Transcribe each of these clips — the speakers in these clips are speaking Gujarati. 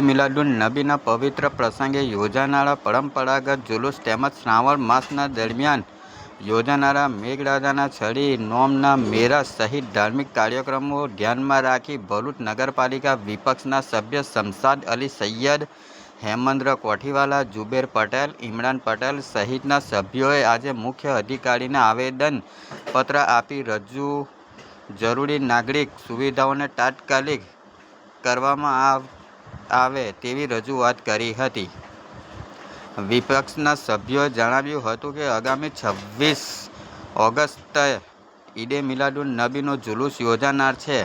મિલાદુન નબીના પવિત્ર પ્રસંગે યોજાનારા પરંપરાગત જુલુસ તેમજ શ્રાવણ માસના દરમિયાન યોજાનારા મેઘરાજાના છડી નોમના મેળા સહિત ધાર્મિક કાર્યક્રમો ધ્યાનમાં રાખી ભરૂચ નગરપાલિકા વિપક્ષના સભ્ય શમશાદ અલી સૈયદ, હેમંદ્ર કોઠીવાલા, જુબેર પટેલ, ઇમરાન પટેલ સહિતના સભ્યોએ આજે મુખ્ય અધિકારીને આવેદનપત્ર આપી જરૂરી નાગરિક સુવિધાઓને તાત્કાલિક કરવામાં આવે તેવી રજૂઆત કરી હતી. વિપક્ષના સભ્યોએ જણાવ્યું હતું કે આગામી 26 ઓગસ્ટે ઈદે મિલાદુન નબીનો જુલુસ યોજાનાર છે.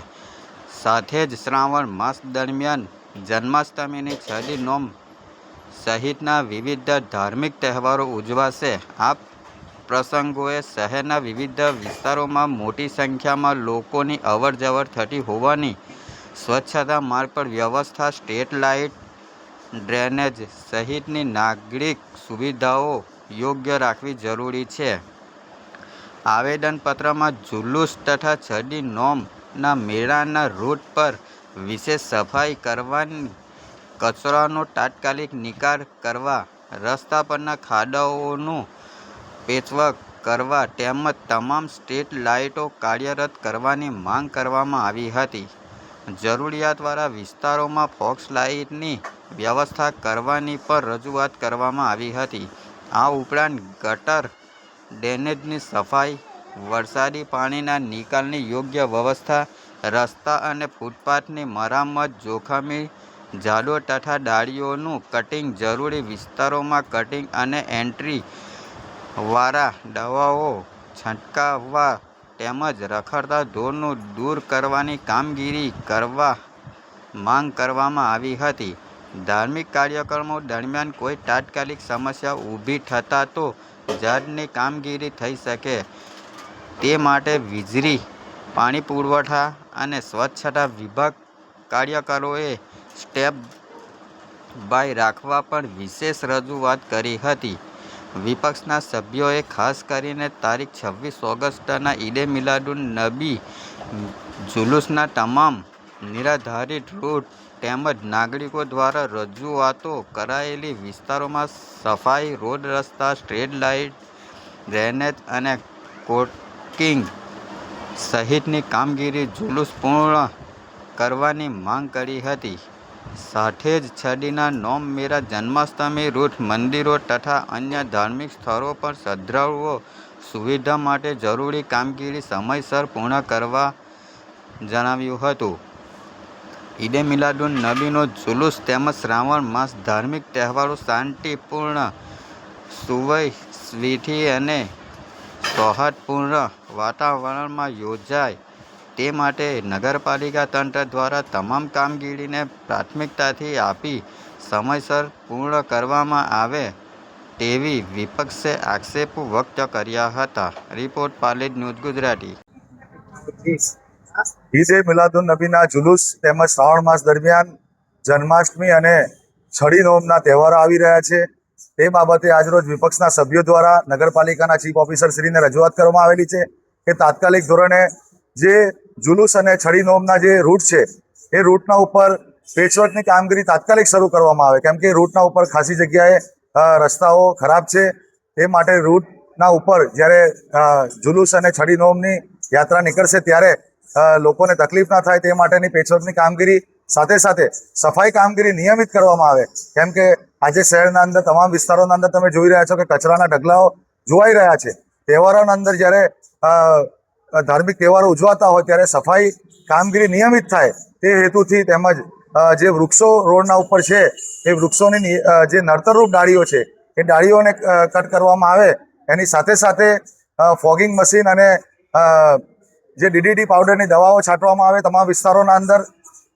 સાથે જ શ્રાવણ માસ દરમિયાન જન્માષ્ટમીની છડી નોમ સહિતના વિવિધ ધાર્મિક તહેવારો ઉજવાશે. આ પ્રસંગોએ શહેરના વિવિધ વિસ્તારોમાં મોટી સંખ્યામાં લોકોની અવરજવર થતી હોવાની સ્વચ્છતા, માર્ગ પર વ્યવસ્થા, સ્ટ્રીટ લાઇટ, ડ્રેનેજ સહિતની નાગરિક સુવિધાઓ યોગ્ય રાખવી જરૂરી છે. આવેદનપત્રમાં જુલુસ તથા છડી નોમના મેળાના રૂટ પર વિશેષ સફાઈ કરવાની, કચરાનો તાત્કાલિક નિકાલ કરવા, રસ્તા પરના ખાડાઓનું પેચવર્ક કરવા તેમજ તમામ સ્ટ્રીટ લાઇટો કાર્યરત કરવાની માંગ કરવામાં આવી હતી. જરૂરિયાતવાળા વિસ્તારોમાં ફોક્સ લાઇટની વ્યવસ્થા કરવાની પણ રજૂઆત કરવામાં આવી હતી. આ ઉપરાંત ગટર, ડ્રેનેજની સફાઈ, વરસાદી પાણીના નિકાલની યોગ્ય વ્યવસ્થા, રસ્તા અને ફૂટપાથની મરામત, જોખમી ઝાડો તથા ડાળીઓનું કટિંગ, જરૂરી વિસ્તારોમાં કટિંગ અને એન્ટ્રી વાળા દવાઓ છંટકાવવા તેમજ રખડતા ઢોરનું દૂર કરવાની કામગીરી કરવા માંગ કરવામાં આવી હતી. ધાર્મિક કાર્યક્રમો દરમિયાન કોઈ તાત્કાલિક સમસ્યા ઊભી થતાં તો જલ્દની કામગીરી થઈ શકે તે માટે વીજળી, પાણી પુરવઠા અને સ્વચ્છતા વિભાગ કાર્યકરોએ સ્ટેપ બાય રાખવા પણ વિશેષ રજૂઆત કરી હતી. વિપક્ષના સભ્યોએ ખાસ કરીને તારીખ 26 ઓગસ્ટના ઈદે મિલાદુન નબી જુલુસના તમામ નિર્ધારિત રૂટ તેમજ નાગરિકો દ્વારા રજૂઆતો કરાયેલી વિસ્તારોમાં સફાઈ, રોડ રસ્તા, સ્ટ્રીટ લાઇટ, ડ્રેનેજ અને કોટિંગ સહિતની કામગીરી જુલુસ પૂર્ણ કરવાની માંગ કરી હતી. સાથે જ છડીના નોમ મેળા, જન્માષ્ટમી રૂટ, મંદિરો તથા અન્ય ધાર્મિક સ્થળો પર શ્રદ્ધાળુઓ સુવિધા માટે જરૂરી કામગીરી સમયસર પૂર્ણ કરવા જણાવ્યું હતું. ઈદે મિલાદુન નબીનો જુલુસ તેમજ શ્રાવણ માસ ધાર્મિક તહેવારો શાંતિપૂર્ણ, સુવૈશ્વિથી અને સૌહાર્દપૂર્ણ વાતાવરણમાં યોજાય તે માટે નગરપાલિકા તંત્ર દ્વારા તમામ કામગીરીને પ્રાથમિકતાથી આપી સમયસર પૂર્ણ કરવામાં આવે તેવી વિપક્ષે આક્ષેપો વ્યક્ત કર્યા હતા. Report Palej news Gujarati. ઈદે મિલાદુન નબીના જુલુસ તેમજ શ્રાવણ માસ દરમિયાન જન્માષ્ટમી અને છડી નોમના તહેવારો આવી રહ્યા છે. તે બાબતે આજરોજ વિપક્ષના સભ્યો દ્વારા નગરપાલિકાના ચીફ ઓફિસર શ્રીને રજૂઆત કરવામાં આવેલી છે કે તાત્કાલિક ધોરણે જે જુલુસ અને છડી નોમના જે રૂટ છે એ રૂટના ઉપર પેચવર્કની કામગીરી તાત્કાલિક શરૂ કરવામાં આવે, કેમ કે રૂટના ઉપર ખાસી જગ્યાએ રસ્તાઓ ખરાબ છે. તે માટે રૂટના ઉપર જ્યારે જુલુસ અને છડી નોમની યાત્રા નીકળશે ત્યારે લોકોને તકલીફ ના થાય તે માટેની પેચવર્કની કામગીરી સાથે સાથે સફાઈ કામગીરી નિયમિત કરવામાં આવે, કેમ કે આજે શહેરના અંદર તમામ વિસ્તારોના અંદર તમે જોઈ રહ્યા છો કે કચરાના ઢગલાઓ જોવાઈ રહ્યા છે. તહેવારોના અંદર જ્યારે ધાર્મિક તહેવારો ઉજવાતા હોય ત્યારે સફાઈ કામગીરી નિયમિત થાય તે હેતુથી તેમજ જે વૃક્ષો રોડના ઉપર છે એ વૃક્ષોની જે નડતરરૂપ ડાળીઓ છે એ ડાળીઓને કટ કરવામાં આવે. એની સાથે સાથે ફોગિંગ મશીન અને જે DDT પાવડરની દવાઓ છાંટવામાં આવે તમામ વિસ્તારોના અંદર.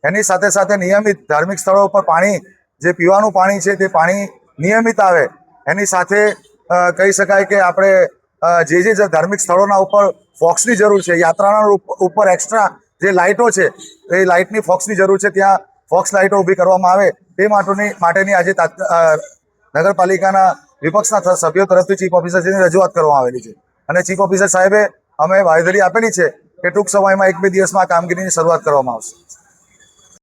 એની સાથે સાથે નિયમિત ધાર્મિક સ્થળો ઉપર પાણી, જે પીવાનું પાણી છે તે પાણી નિયમિત આવે. એની સાથે કહી શકાય કે આપણે જે ધાર્મિક સ્થળોના ઉપર ફોક્સની જરૂર છે, યાત્રાના ઉપર એક્સ્ટ્રા જે લાઇટો છે એ લાઇટની ફોક્સની જરૂર છે, ત્યાં ફોક્સ લાઇટો ઊભી કરવામાં આવે તે માટેની આજે નગરપાલિકાના વિપક્ષના સભ્યો તરફથી ચીફ ઓફિસરશ્રીની રજૂઆત કરવામાં આવેલી છે. અને ચીફ ઓફિસર સાહેબે અમે બાંયધરી આપેલી છે કે ટૂંક સમયમાં 1-2 દિવસમાં આ કામગીરીની શરૂઆત કરવામાં આવશે.